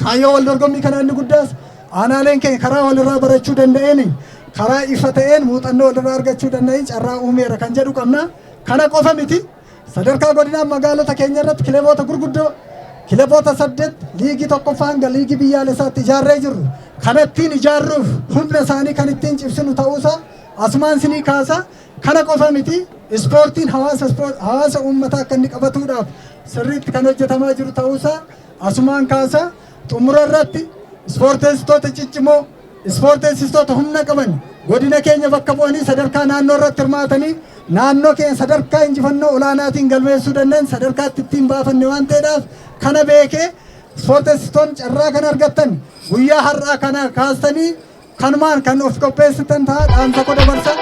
kaayoo wal dorgommii kana inni guddaas aanaaleen keenya karaa walirraa barachuu danda'een karaa ifa ta'een muuxannoo walirraa argachuu danda'een carraa uumeera kan jedhu qabna. Kana qofa miti sadarkaa godinaa magaalota keenya irratti kilaboota gurguddoo kilaboota 8 liigii tokkoffaa hanga liigii biyyaalessaatti ijaarree jirru. Kanattiin ijaarruuf humna isaanii kan ittiin cimsinu ta'uusaa asumaan sinii kaasa. Kana qofa miti ispoortiin hawaasa uummataa akka inni qabatuudhaaf sirriitti kan hojjetamaa jiru ta'uusaa asumaan kaasa. Xumura irratti ispoorteessitoota ciccimoo ispoorteessitoota humna qaban godina keenya bakka bu'anii sadarkaa naannoo irratti hirmaatanii naannoo keenya sadarkaa injifannoo olaanaatiin galmeessuu danda'an sadarkaatti ittiin baafanne waan ta'eedhaaf kana beekee ispoorteessitoonni carraa kan argattan guyyaa har'aa kana kaastanii kanumaan kan of qopheessitan ta'a dhaamsa koo dabarsa.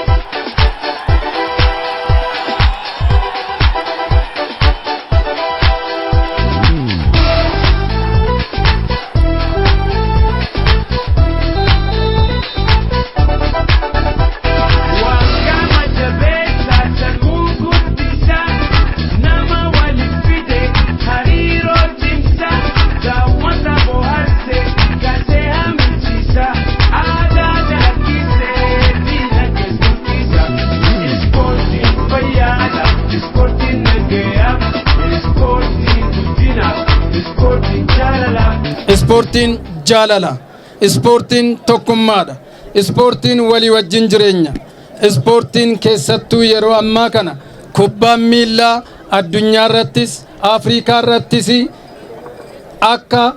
Ispoortiin jaalala, ispoortiin tokkummaadha, ispoortiin walii wajjin jireenya, ispoortiin keessattuu yeroo ammaa kana kubbaan miilaa addunyaa irrattis Afrikaa irrattis akka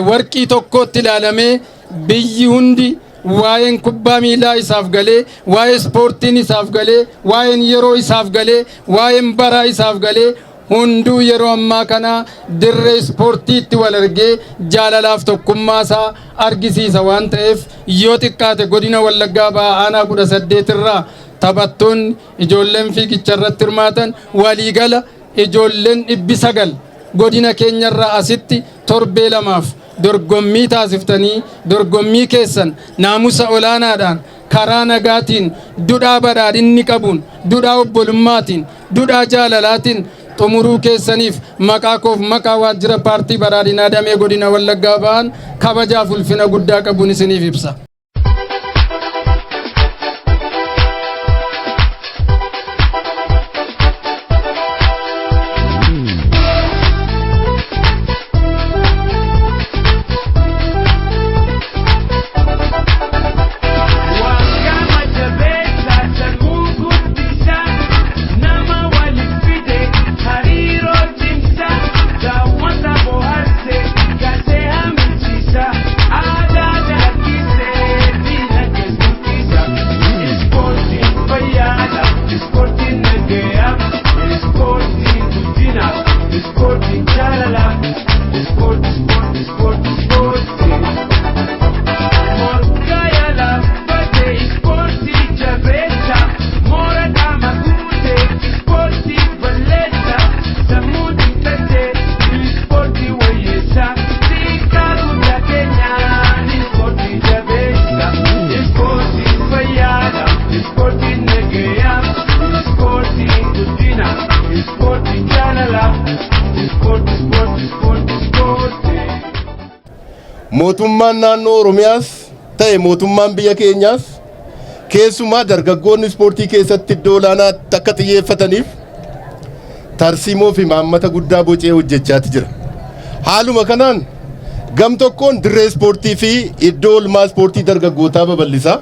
warqii tokkotti ilaalamee biyyi hundi waa'een kubbaa miilaa isaaf galee, waa'ee ispoortiin isaaf galee, waa'een yeroo isaaf galee, waa'een baraa isaaf galee hunduu yeroo ammaa kana dirree ispoortiitti wal argee jaalalaaf tokkummaa isaa argisiisa waan ta'eef yoo xiqqaate godina Wallaggaa Bahaa aanaa 18 irraa taphattoonni ijoolleen fiigicha irratti hirmaatan waliigala ijoolleen 900 godina keenya irraa asitti torbee lamaaf dorgommii taasiftanii dorgommii keessan naamusa olaanaadhaan karaa nagaatiin dudhaa badhaadhinni qabuun dudhaa obbolummaatiin dudhaa jaalalaatiin xumuruu keessaniif maqaa koof maqaa waajjira paartii badhaadhinaa damee godina Wallaggaa Bahaan kabajaaf ulfina guddaa qabuun isiniif ibsa. Mootummaan naannoo Oromiyaas ta'e mootummaan biyya keenyaas keessumaa dargaggoonni ispoortii keessatti iddoo olaanaa akka xiyyeeffataniif tarsiimoo fi maammata guddaa bocee hojjechaa jira. Haaluma kanaan gam tokkoon dirree ispoortii fi iddoo oolmaa ispoortii dargaggootaa babal'isaa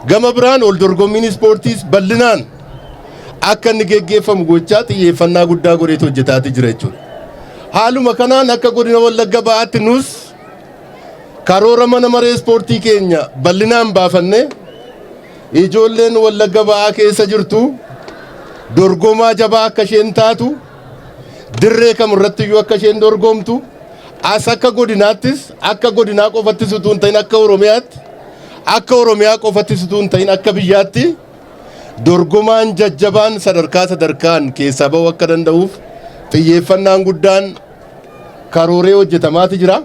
gama biraan ol dorgommiin ispoortiis bal'inaan akka inni geggeeffamu gochaa xiyyeeffannaa guddaa godhee hojjetaa jira jechuudha. Haaluma kanaan akka godina Wallagga Bahaatti nus karoora mana maree ispoortii keenya bal'inaan baafannee ijoolleen Wallagga Bahaa keessa jirtu dorgomaa jabaa akka isheen taatu dirree kamirratti iyyuu akka isheen dorgomtu as akka godinaattis akka godinaa qofattis utuu hin ta'in akka Oromiyaatti akka Oromiyaa qofattis utuu hin ta'in akka biyyaatti dorgomaan jajjabaan sadarkaan keessaa ba'uu akka danda'uuf xiyyeeffannaan guddaan karooree hojjetamaati jira.